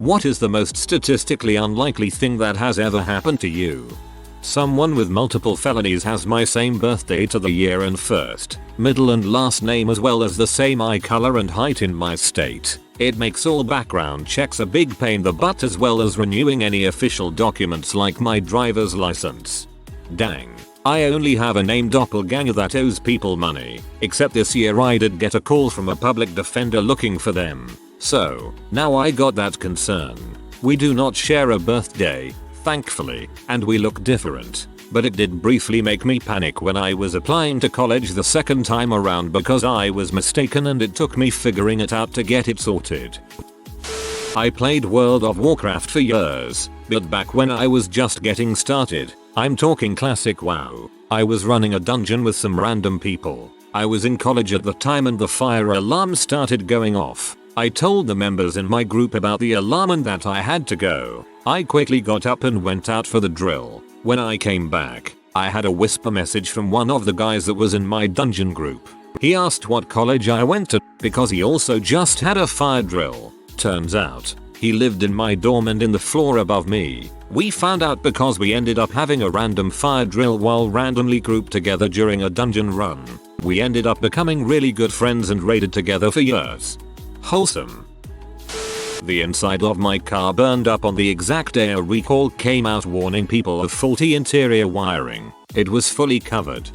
What is the most statistically unlikely thing that has ever happened to you? Someone with multiple felonies has my same birthday to the year and first, middle and last name as well as the same eye color and height in my state. It makes all background checks a big pain in the butt as well as renewing any official documents like my driver's license. Dang. I only have a named doppelganger that owes people money, except this year I did get a call from a public defender looking for them. So, now I got that concern. We do not share a birthday, thankfully, and we look different. But it did briefly make me panic when I was applying to college the second time around because I was mistaken and it took me figuring it out to get it sorted. I played World of Warcraft for years, but back when I was just getting started, I'm talking classic WoW, I was running a dungeon with some random people. I was in college at the time and the fire alarm started going off. I told the members in my group about the alarm and that I had to go. I quickly got up and went out for the drill. When I came back, I had a whisper message from one of the guys that was in my dungeon group. He asked what college I went to because he also just had a fire drill. Turns out, he lived in my dorm and in the floor above me. We found out because we ended up having a random fire drill while randomly grouped together during a dungeon run. We ended up becoming really good friends and raided together for years. Wholesome. The inside of my car burned up on the exact day a recall came out warning people of faulty interior wiring. It was fully covered.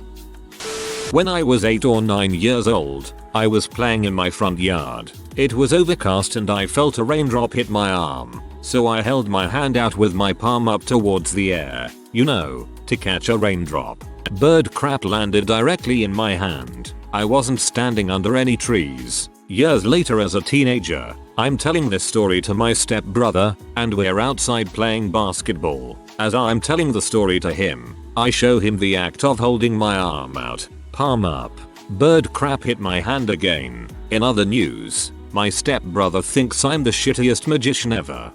When I was 8 or 9 years old, I was playing in my front yard. It was overcast and I felt a raindrop hit my arm, so I held my hand out with my palm up towards the air, to catch a raindrop. Bird crap landed directly in my hand. I wasn't standing under any trees. Years later as a teenager, I'm telling this story to my stepbrother, and we're outside playing basketball. As I'm telling the story to him, I show him the act of holding my arm out, palm up. Bird crap hit my hand again. In other news, my stepbrother thinks I'm the shittiest magician ever.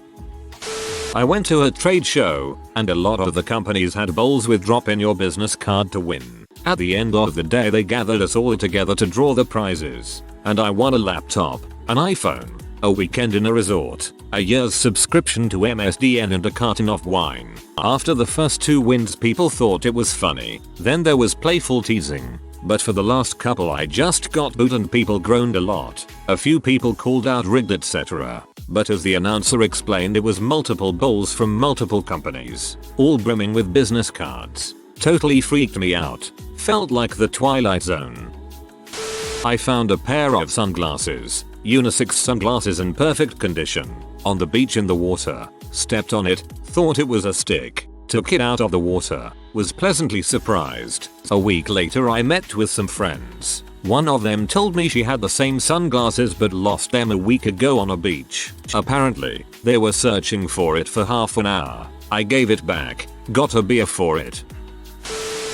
I went to a trade show, and a lot of the companies had bowls with drop in your business card to win. At the end of the day they gathered us all together to draw the prizes. And I won a laptop, an iPhone, a weekend in a resort, a year's subscription to MSDN and a carton of wine. After the first 2 wins people thought it was funny, then there was playful teasing. But for the last couple I just got booed and people groaned a lot. A few people called out rigged etc. But as the announcer explained it was multiple bowls from multiple companies, all brimming with business cards. Totally freaked me out. Felt like the Twilight Zone. I found a pair of sunglasses, unisex sunglasses in perfect condition, on the beach in the water. Stepped on it, thought it was a stick, took it out of the water, was pleasantly surprised. A week later I met with some friends. One of them told me she had the same sunglasses but lost them a week ago on a beach. Apparently, they were searching for it for half an hour. I gave it back, got a beer for it.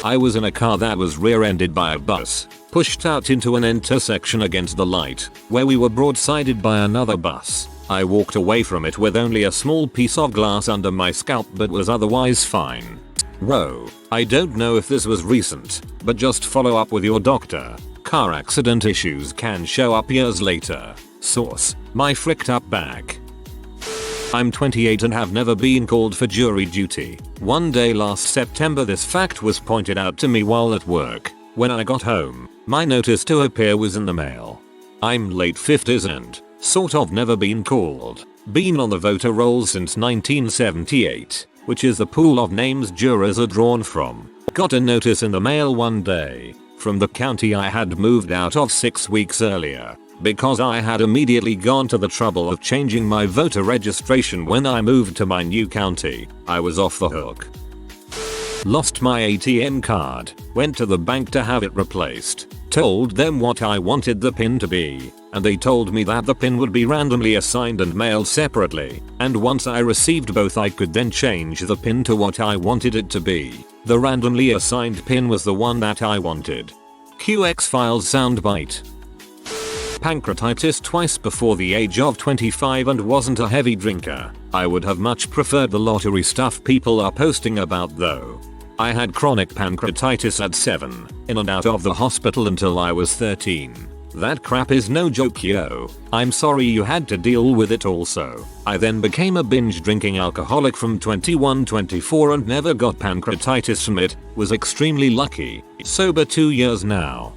I was in a car that was rear-ended by a bus, pushed out into an intersection against the light, where we were broadsided by another bus. I walked away from it with only a small piece of glass under my scalp but was otherwise fine. Whoa, I don't know if this was recent, but just follow up with your doctor. Car accident issues can show up years later. Source, my fricked up back. I'm 28 and have never been called for jury duty. One day last September this fact was pointed out to me while at work. When I got home, my notice to appear was in the mail. I'm late 50s and sort of never been called. Been on the voter roll since 1978, which is the pool of names jurors are drawn from. Got a notice in the mail one day from the county I had moved out of 6 weeks earlier. Because I had immediately gone to the trouble of changing my voter registration when I moved to my new county, I was off the hook. Lost my ATM card, went to the bank to have it replaced, told them what I wanted the PIN to be, and they told me that the PIN would be randomly assigned and mailed separately, and once I received both I could then change the PIN to what I wanted it to be. The randomly assigned PIN was the one that I wanted. QX Files soundbite. Pancreatitis twice before the age of 25 and wasn't a heavy drinker. I would have much preferred the lottery stuff people are posting about though. I had chronic pancreatitis at 7, in and out of the hospital until I was 13. That crap is no joke, yo. I'm sorry you had to deal with it also. I then became a binge drinking alcoholic from 21-24 and never got pancreatitis from it, was extremely lucky, sober 2 years now.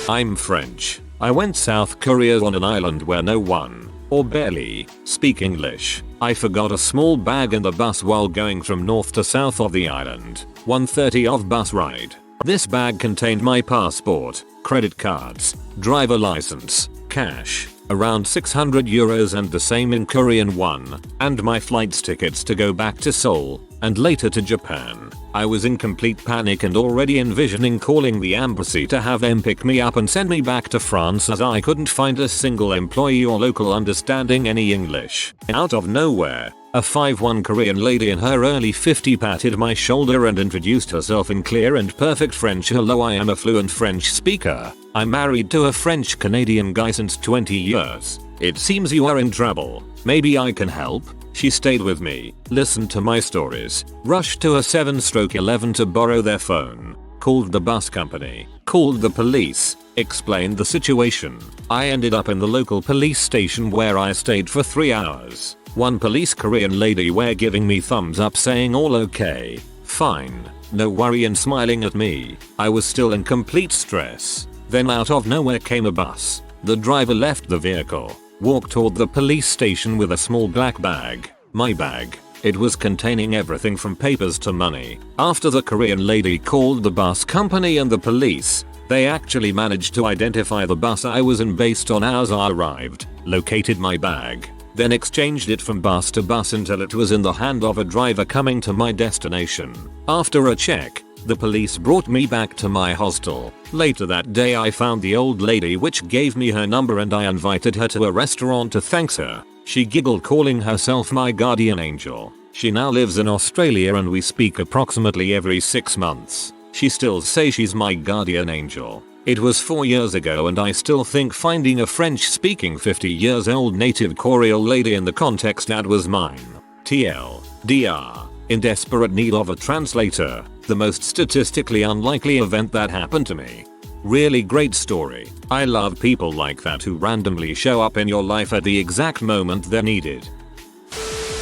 I'm French. I went South Korea on an island where no one, or barely, speak English. I forgot a small bag in the bus while going from north to south of the island. 1:30 of bus ride. This bag contained my passport, credit cards, driver license, cash, around 600 euros and the same in Korean won, and my flights tickets to go back to Seoul, and later to Japan. I was in complete panic and already envisioning calling the embassy to have them pick me up and send me back to France as I couldn't find a single employee or local understanding any English. Out of nowhere, a 5'1" Korean lady in her early 50s patted my shoulder and introduced herself in clear and perfect French. Hello, I am a fluent French speaker. I'm married to a French Canadian guy since 20 years. It seems you are in trouble. Maybe I can help? She stayed with me, listened to my stories, rushed to a 7/11 to borrow their phone, called the bus company, called the police, explained the situation. I ended up in the local police station where I stayed for 3 hours. One police Korean lady were giving me thumbs up saying all okay, fine, no worry and smiling at me. I was still in complete stress. Then out of nowhere came a bus. The driver left the vehicle, walked toward the police station with a small black bag, my bag. It was containing everything from papers to money. After the Korean lady called the bus company and the police, they actually managed to identify the bus I was in based on hours I arrived, located my bag, then exchanged it from bus to bus until it was in the hand of a driver coming to my destination. After a check, the police brought me back to my hostel. Later that day I found the old lady, which gave me her number, and I invited her to a restaurant to thank her. She giggled, calling herself my guardian angel. She now lives in Australia and we speak approximately every 6 months. She still says she's my guardian angel. It was 4 years ago and I still think finding a French speaking 50 years old native Korean lady in the context ad was mine. TLDR. In desperate need of a translator. The most statistically unlikely event that happened to me. Really great story. I love people like that who randomly show up in your life at the exact moment they're needed.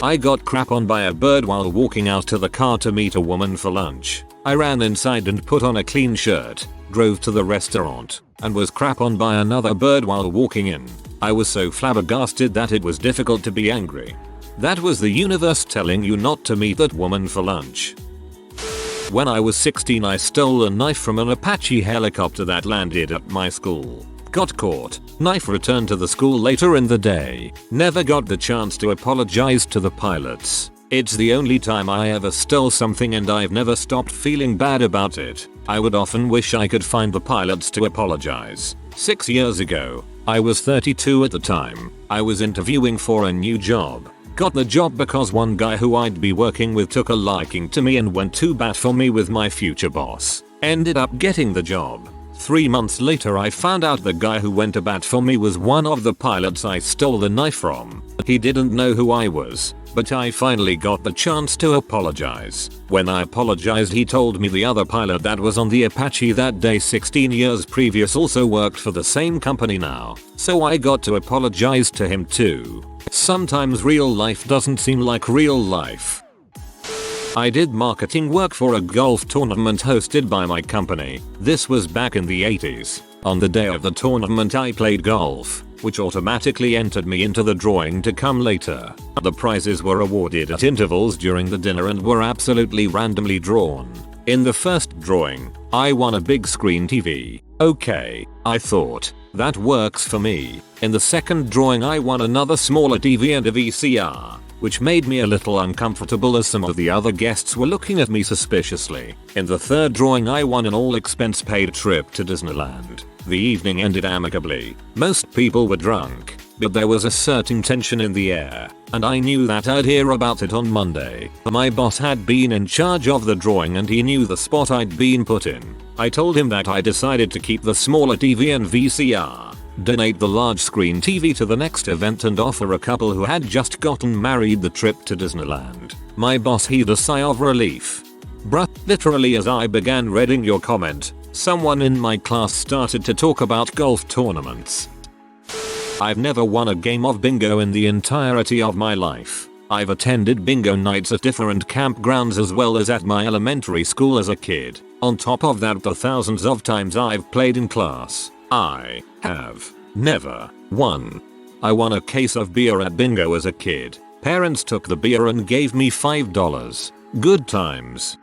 I got crap on by a bird while walking out to the car to meet a woman for lunch. I ran inside and put on a clean shirt, drove to the restaurant, and was crap on by another bird while walking in. I was so flabbergasted that it was difficult to be angry. That was the universe telling you not to meet that woman for lunch. When I was 16 I stole a knife from an Apache helicopter that landed at my school. Got caught. Knife returned to the school later in the day. Never got the chance to apologize to the pilots. It's the only time I ever stole something and I've never stopped feeling bad about it. I would often wish I could find the pilots to apologize. 6 years ago, I was 32 at the time. I was interviewing for a new job. Got the job because one guy who I'd be working with took a liking to me and went to bat for me with my future boss. Ended up getting the job. 3 months later I found out the guy who went to bat for me was one of the pilots I stole the knife from. He didn't know who I was, but I finally got the chance to apologize. When I apologized he told me the other pilot that was on the Apache that day 16 years previous also worked for the same company now. So I got to apologize to him too. Sometimes real life doesn't seem like real life. I did marketing work for a golf tournament hosted by my company. This was back in the 80s. On the day of the tournament I played golf, which automatically entered me into the drawing to come later. The prizes were awarded at intervals during the dinner and were absolutely randomly drawn. In the first drawing, I won a big screen TV. Okay, I thought, that works for me. In the second drawing I won another smaller TV and a VCR, which made me a little uncomfortable as some of the other guests were looking at me suspiciously. In the third drawing I won an all-expense paid trip to Disneyland. The evening ended amicably. Most people were drunk, but there was a certain tension in the air, and I knew that I'd hear about it on Monday. My boss had been in charge of the drawing and he knew the spot I'd been put in. I told him that I decided to keep the smaller TV and VCR, donate the large screen TV to the next event and offer a couple who had just gotten married the trip to Disneyland. My boss heaved a sigh of relief. Bruh, literally as I began reading your comment, Someone in my class started to talk about golf tournaments. I've never won a game of bingo in the entirety of my life. I've attended bingo nights at different campgrounds as well as at my elementary school as a kid. On top of that, the thousands of times I've played in class, I have never won. I won a case of beer at bingo as a kid. Parents took the beer and gave me $5. Good times.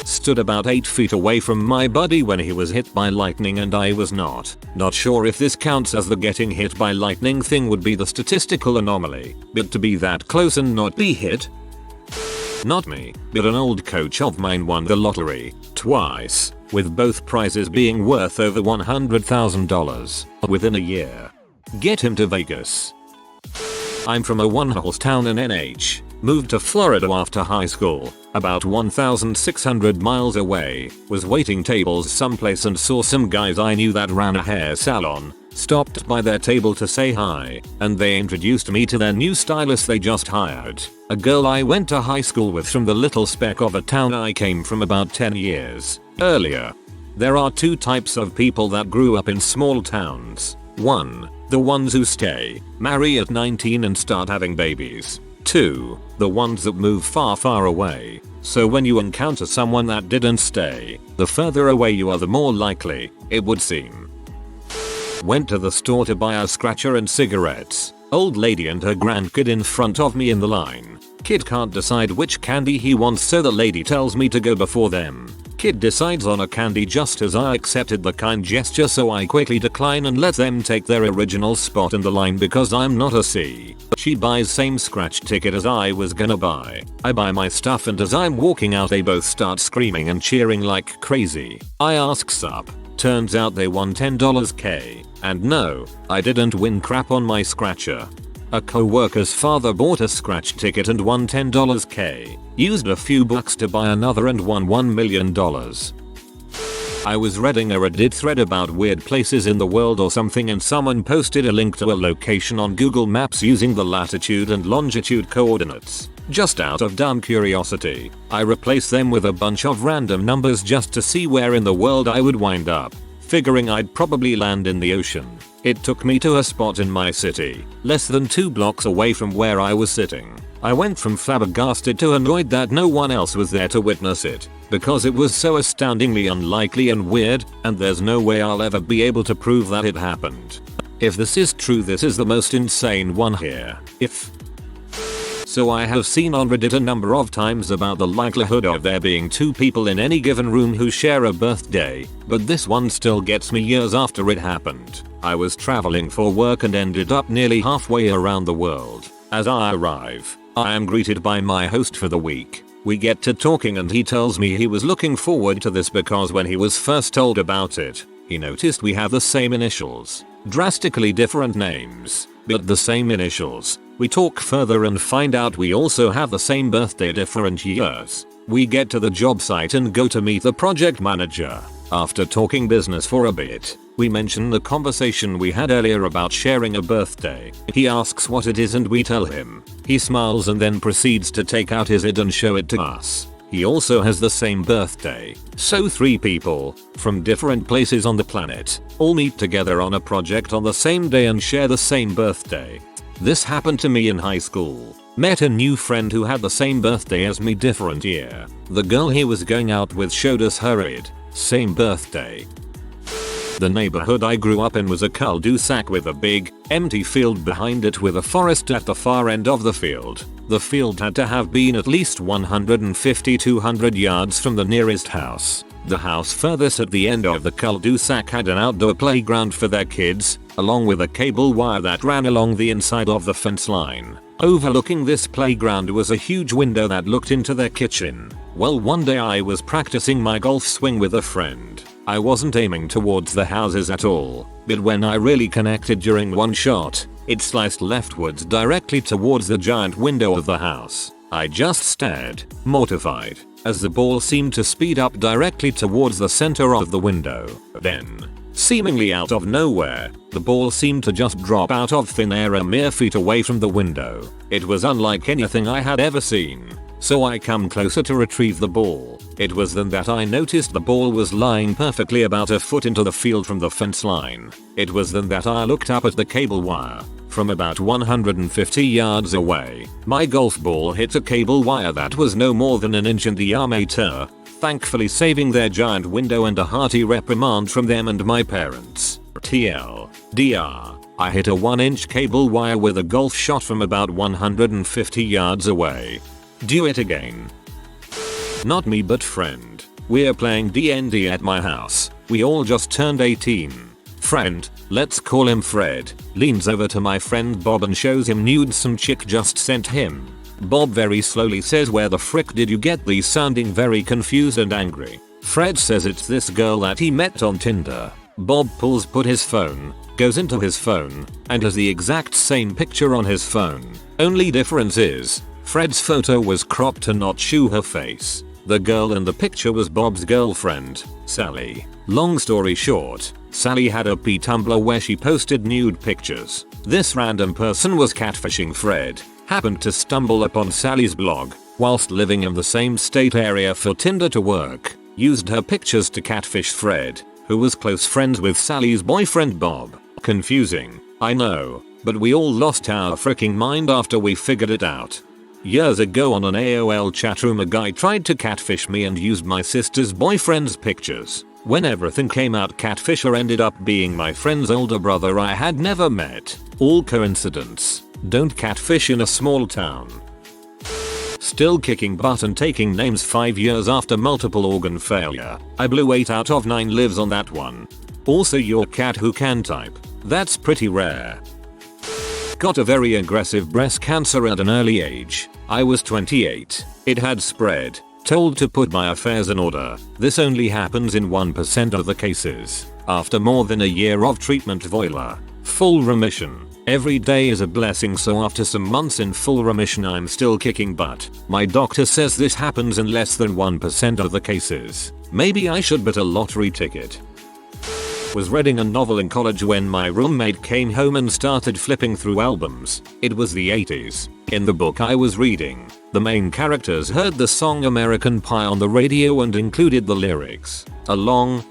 Stood about 8 feet away from my buddy when he was hit by lightning, and I was not sure if this counts, as the getting hit by lightning thing would be the statistical anomaly, but to be that close and not be hit? Not me, but an old coach of mine won the lottery twice, with both prizes being worth over $100,000 within a year. Get him to Vegas. I'm from a one-horse town in NH. Moved to Florida after high school, about 1,600 miles away, was waiting tables someplace and saw some guys I knew that ran a hair salon, stopped by their table to say hi, and they introduced me to their new stylist they just hired, a girl I went to high school with from the little speck of a town I came from about 10 years earlier. There are two types of people that grew up in small towns. 1. The ones who stay, marry at 19 and start having babies. 2. The ones that move far away. So when you encounter someone that didn't stay, the further away you are the more likely, it would seem. Went to the store to buy a scratcher and cigarettes. Old lady and her grandkid in front of me in the line. Kid can't decide which candy he wants, so the lady tells me to go before them. Kid decides on a candy just as I accepted the kind gesture, so I quickly decline and let them take their original spot in the line because I'm not a C. She buys same scratch ticket as I was gonna buy. I buy my stuff, and as I'm walking out they both start screaming and cheering like crazy. I ask sup. Turns out they won $10 K. And no, I didn't win crap on my scratcher. A co-worker's father bought a scratch ticket and won $10 K. Used a few bucks to buy another and won $1 million. I was reading a Reddit thread about weird places in the world or something, and someone posted a link to a location on Google Maps using the latitude and longitude coordinates. Just out of dumb curiosity, I replaced them with a bunch of random numbers just to see where in the world I would wind up, figuring I'd probably land in the ocean. It took me to a spot in my city, less than 2 blocks away from where I was sitting. I went from flabbergasted to annoyed that no one else was there to witness it, because it was so astoundingly unlikely and weird, and there's no way I'll ever be able to prove that it happened. If this is true, this is the most insane one here. So I have seen on Reddit a number of times about the likelihood of there being 2 people in any given room who share a birthday, but this one still gets me years after it happened. I was traveling for work and ended up nearly halfway around the world. As I arrive, I am greeted by my host for the week. We get to talking and he tells me he was looking forward to this because when he was first told about it, he noticed we have the same initials. Drastically different names, but the same initials. We talk further and find out we also have the same birthday, different years. We get to the job site and go to meet the project manager. After talking business for a bit, we mention the conversation we had earlier about sharing a birthday. He asks what it is and we tell him. He smiles and then proceeds to take out his ID and show it to us. He also has the same birthday. So 3 people, from different places on the planet, all meet together on a project on the same day and share the same birthday. This happened to me in high school. Met a new friend who had the same birthday as me, different year. The girl he was going out with showed us her ID. Same birthday. The neighborhood I grew up in was a cul-de-sac with a big, empty field behind it with a forest at the far end of the field. The field had to have been at least 150-200 yards from the nearest house. The house furthest at the end of the cul-de-sac had an outdoor playground for their kids, along with a cable wire that ran along the inside of the fence line. Overlooking this playground was a huge window that looked into their kitchen. Well, one day I was practicing my golf swing with a friend. I wasn't aiming towards the houses at all, but when I really connected during one shot, it sliced leftwards directly towards the giant window of the house. I just stared, mortified, as the ball seemed to speed up directly towards the center of the window. Then, seemingly out of nowhere, the ball seemed to just drop out of thin air a mere feet away from the window. It was unlike anything I had ever seen. so I come closer to retrieve the ball. It was then that I noticed the ball was lying perfectly about a foot into the field from the fence line. It was then that I looked up at the cable wire. From about 150 yards away, my golf ball hit a cable wire that was no more than an inch in diameter, thankfully saving their giant window and a hearty reprimand from them and my parents. TLDR, I hit a 1-inch cable wire with a golf shot from about 150 yards away. Do it again. Not me but friend. We're playing D&D at my house. We all just turned 18. Friend, let's call him Fred, leans over to my friend Bob and shows him nudes some chick just sent him. Bob very slowly says, "Where the frick did you get these?" sounding very confused and angry. Fred says it's this girl that he met on Tinder. Bob put his phone, goes into his phone, and has the exact same picture on his phone. Only difference is, Fred's photo was cropped to not show her face. The girl in the picture was Bob's girlfriend, Sally. Long story short, Sally had a Tumblr where she posted nude pictures. This random person was catfishing Fred, happened to stumble upon Sally's blog, whilst living in the same state area for Tinder to work, used her pictures to catfish Fred, who was close friends with Sally's boyfriend Bob. Confusing, I know, but we all lost our freaking mind after we figured it out. Years ago on an AOL chatroom, a guy tried to catfish me and used my sister's boyfriend's pictures. When everything came out, catfisher ended up being my friend's older brother I had never met. All coincidence. Don't catfish in a small town. Still kicking butt and taking names 5 years after multiple organ failure. I blew 8 out of 9 lives on that one. Also your cat who can type. That's pretty rare. Got a very aggressive breast cancer at an early age. I was 28. It had spread. Told to put my affairs in order. This only happens in 1% of the cases. After more than a year of treatment, voila. Full remission. Every day is a blessing, so after some months in full remission I'm still kicking butt. My doctor says this happens in less than 1% of the cases. Maybe I should bet a lottery ticket. Was reading a novel in college when my roommate came home and started flipping through albums. It was the 80s. In the book I was reading, the main characters heard the song American Pie on the radio and included the lyrics. A long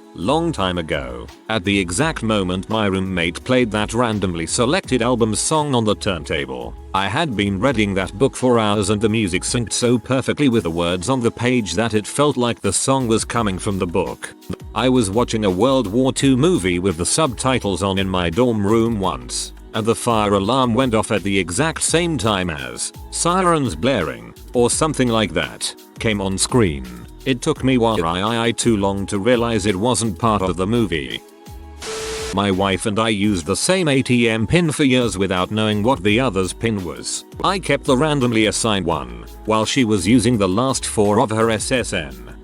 time ago, at the exact moment my roommate played that randomly selected album's song on the turntable. I had been reading that book for hours and the music synced so perfectly with the words on the page that it felt like the song was coming from the book. I was watching a World War II movie with the subtitles on in my dorm room once, and the fire alarm went off at the exact same time as sirens blaring, or something like that, came on screen. It took me too long to realize it wasn't part of the movie. My wife and I used the same ATM pin for years without knowing what the other's pin was. I kept the randomly assigned one, while she was using the last 4 of her SSN.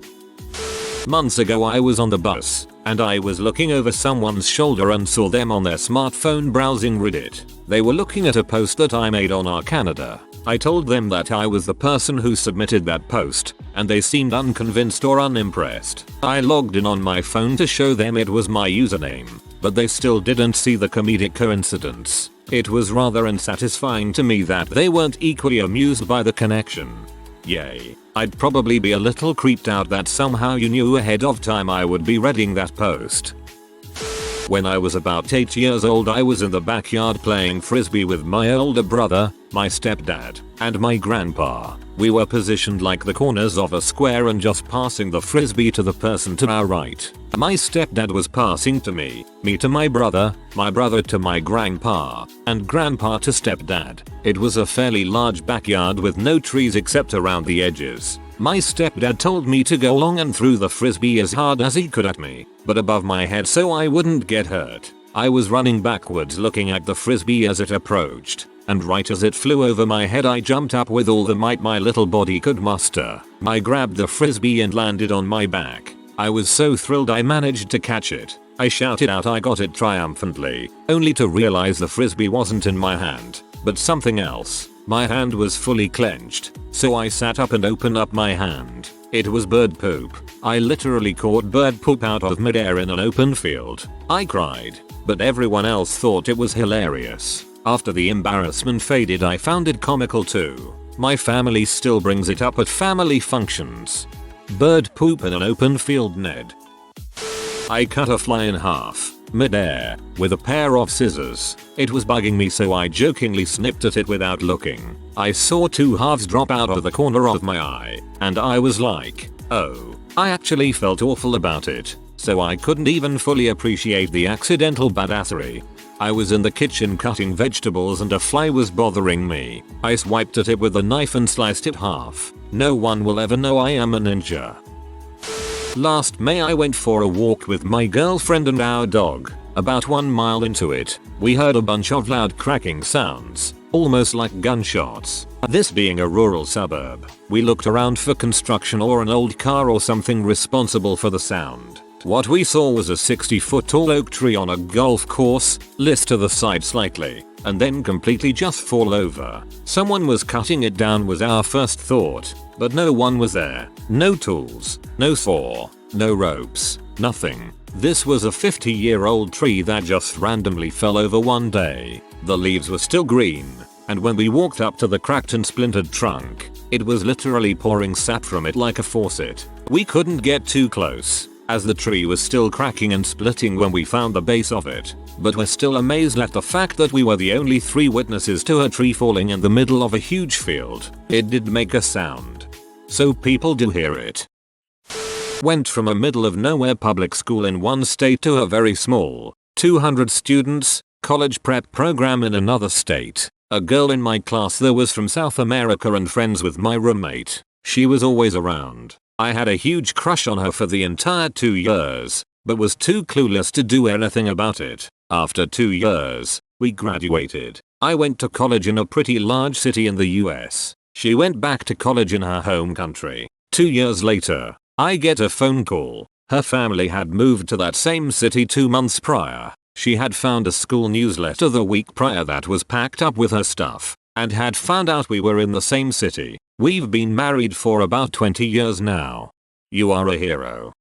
Months ago I was on the bus, and I was looking over someone's shoulder and saw them on their smartphone browsing Reddit. They were looking at a post that I made on our Canada. I told them that I was the person who submitted that post, and they seemed unconvinced or unimpressed. I logged in on my phone to show them it was my username, but they still didn't see the comedic coincidence. It was rather unsatisfying to me that they weren't equally amused by the connection. Yay. I'd probably be a little creeped out that somehow you knew ahead of time I would be reading that post. When I was about 8 years old I was in the backyard playing frisbee with my older brother, my stepdad, and my grandpa. We were positioned like the corners of a square and just passing the frisbee to the person to our right. My stepdad was passing to me to my brother to my grandpa, and grandpa to stepdad. It was a fairly large backyard with no trees except around the edges. My stepdad told me to go long and threw the frisbee as hard as he could at me, but above my head so I wouldn't get hurt. I was running backwards looking at the frisbee as it approached, and right as it flew over my head I jumped up with all the might my little body could muster. I grabbed the frisbee and landed on my back. I was so thrilled I managed to catch it. I shouted out I got it triumphantly, only to realize the frisbee wasn't in my hand, but something else. My hand was fully clenched, so I sat up and opened up my hand. It was bird poop. I literally caught bird poop out of midair in an open field. I cried, but everyone else thought it was hilarious. After the embarrassment faded I found it comical too. My family still brings it up at family functions. Bird poop in an open field, Ned. I cut a fly in half, mid-air, with a pair of scissors. It was bugging me, so I jokingly snipped at it without looking. I saw two halves drop out of the corner of my eye, and I was like, oh. I actually felt awful about it, so I couldn't even fully appreciate the accidental badassery. I was in the kitchen cutting vegetables and a fly was bothering me. I swiped at it with a knife and sliced it half. No one will ever know I am a ninja. Last May I went for a walk with my girlfriend and our dog. About 1 mile into it, we heard a bunch of loud cracking sounds, almost like gunshots. This being a rural suburb, we looked around for construction or an old car or something responsible for the sound. What we saw was a 60-foot tall oak tree on a golf course, list to the side slightly, and then completely just fall over. Someone was cutting it down was our first thought, but no one was there. No tools, no saw, no ropes, nothing. This was a 50-year-old tree that just randomly fell over one day. The leaves were still green, and when we walked up to the cracked and splintered trunk, it was literally pouring sap from it like a faucet. We couldn't get too close, as the tree was still cracking and splitting when we found the base of it, but we're still amazed at the fact that we were the only 3 witnesses to a tree falling in the middle of a huge field. It did make a sound, so people do hear it. Went from a middle of nowhere public school in one state to a very small, 200 students, college prep program in another state. A girl in my class that was from South America and friends with my roommate. She was always around. I had a huge crush on her for the entire 2 years, but was too clueless to do anything about it. After 2 years, we graduated. I went to college in a pretty large city in the US. She went back to college in her home country. 2 years later, I get a phone call. Her family had moved to that same city 2 months prior. She had found a school newsletter the week prior that was packed up with her stuff, and had found out we were in the same city. We've been married for about 20 years now. You are a hero.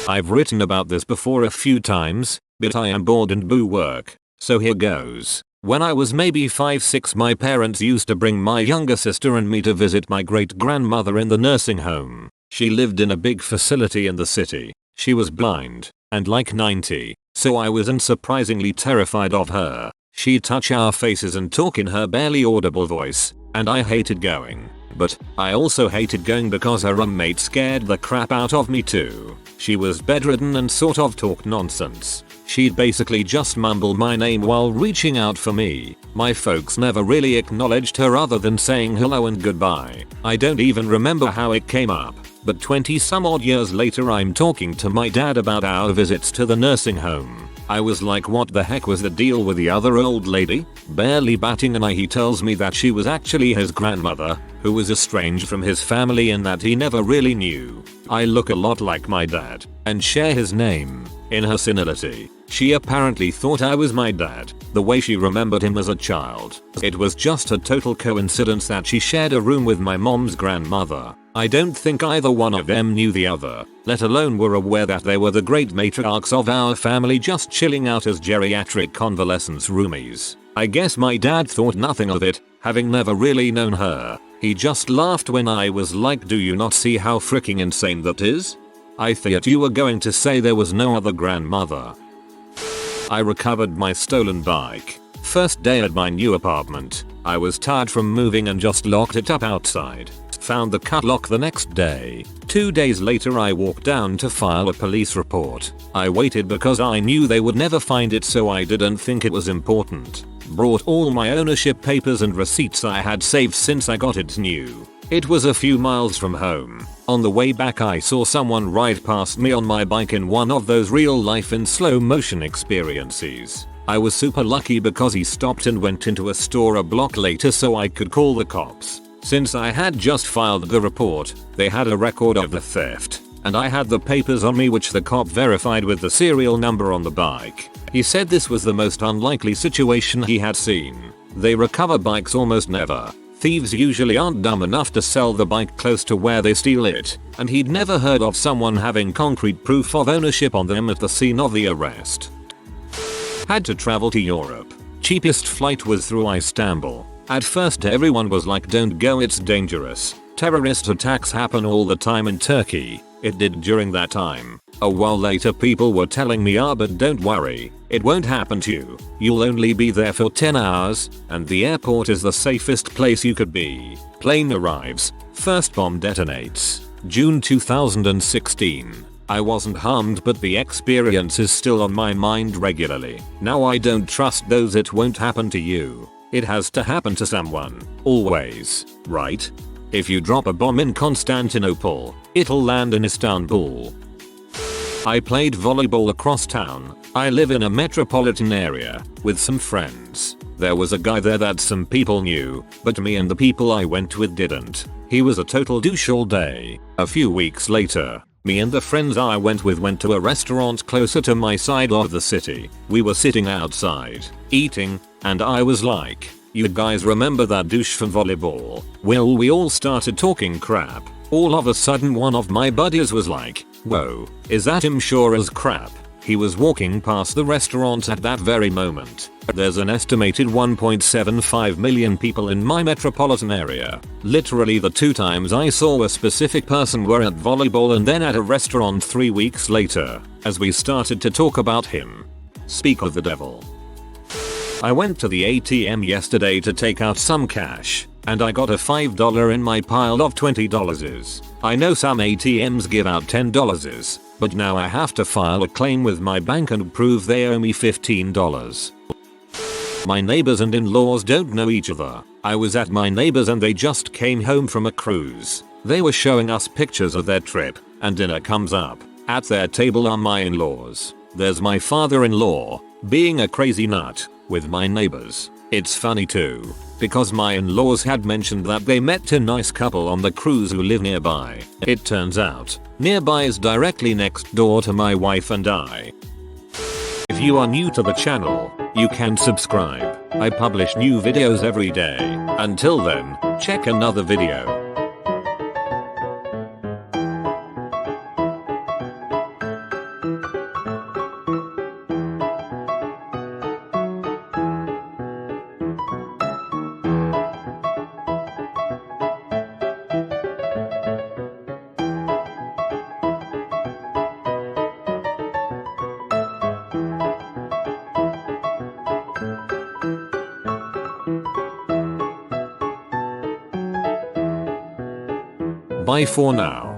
I've written about this before a few times, but I am bored and boo work, so here goes. When I was maybe 5-6, my parents used to bring my younger sister and me to visit my great-grandmother in the nursing home. She lived in a big facility in the city. She was blind, and like 90, so I was unsurprisingly terrified of her. She'd touch our faces and talk in her barely audible voice, and I hated going. But I also hated going because her roommate scared the crap out of me too. She was bedridden and sort of talked nonsense. She'd basically just mumble my name while reaching out for me. My folks never really acknowledged her other than saying hello and goodbye. I don't even remember how it came up, but 20 some odd years later I'm talking to my dad about our visits to the nursing home. I was like, what the heck was the deal with the other old lady? Barely batting an eye, he tells me that she was actually his grandmother, who was estranged from his family and that he never really knew. I look a lot like my dad, and share his name. In her senility, she apparently thought I was my dad, the way she remembered him as a child. It was just a total coincidence that she shared a room with my mom's grandmother. I don't think either one of them knew the other, let alone were aware that they were the great matriarchs of our family just chilling out as geriatric convalescence roomies. I guess my dad thought nothing of it, having never really known her. He just laughed when I was like, do you not see how freaking insane that is? I thought you were going to say there was no other grandmother. I recovered my stolen bike. First day at my new apartment. I was tired from moving and just locked it up outside. Found the cut lock the next day. 2 days later I walked down to file a police report. I waited because I knew they would never find it, so I didn't think it was important. Brought all my ownership papers and receipts I had saved since I got it new. It was a few miles from home. On the way back I saw someone ride past me on my bike in one of those real life in slow motion experiences. I was super lucky because he stopped and went into a store a block later so I could call the cops. Since I had just filed the report, they had a record of the theft, and I had the papers on me which the cop verified with the serial number on the bike. He said this was the most unlikely situation he had seen. They recover bikes almost never. Thieves usually aren't dumb enough to sell the bike close to where they steal it, and he'd never heard of someone having concrete proof of ownership on them at the scene of the arrest. Had to travel to Europe. Cheapest flight was through Istanbul. At first everyone was like, don't go, it's dangerous. Terrorist attacks happen all the time in Turkey. It did during that time. A while later people were telling me, but don't worry, it won't happen to you. You'll only be there for 10 hours, and the airport is the safest place you could be. Plane arrives, first bomb detonates. June 2016. I wasn't harmed, but the experience is still on my mind regularly. Now I don't trust those. It won't happen to you. It has to happen to someone. Always. Right? If you drop a bomb in Constantinople, it'll land in Istanbul. I played volleyball across town. I live in a metropolitan area with some friends. There was a guy there that some people knew, but me and the people I went with didn't. He was a total douche all day. A few weeks later, me and the friends I went with went to a restaurant closer to my side of the city. We were sitting outside, eating, and I was like, you guys remember that douche from volleyball? Well, we all started talking crap. All of a sudden one of my buddies was like, whoa, is that him? Sure as crap. He was walking past the restaurant at that very moment. There's an estimated 1.75 million people in my metropolitan area. Literally the 2 times I saw a specific person were at volleyball and then at a restaurant 3 weeks later, as we started to talk about him. Speak of the devil. I went to the ATM yesterday to take out some cash, and I got a $5 in my pile of $20's. I know some ATMs give out $10's, but now I have to file a claim with my bank and prove they owe me $15. My neighbors and in-laws don't know each other. I was at my neighbors and they just came home from a cruise. They were showing us pictures of their trip, and dinner comes up. At their table are my in-laws. There's my father-in-law, being a crazy nut, with my neighbors. It's funny too, because my in-laws had mentioned that they met a nice couple on the cruise who live nearby. It turns out, nearby is directly next door to my wife and I. If you are new to the channel, you can subscribe. I publish new videos every day. Until then, check another video. Bye for now.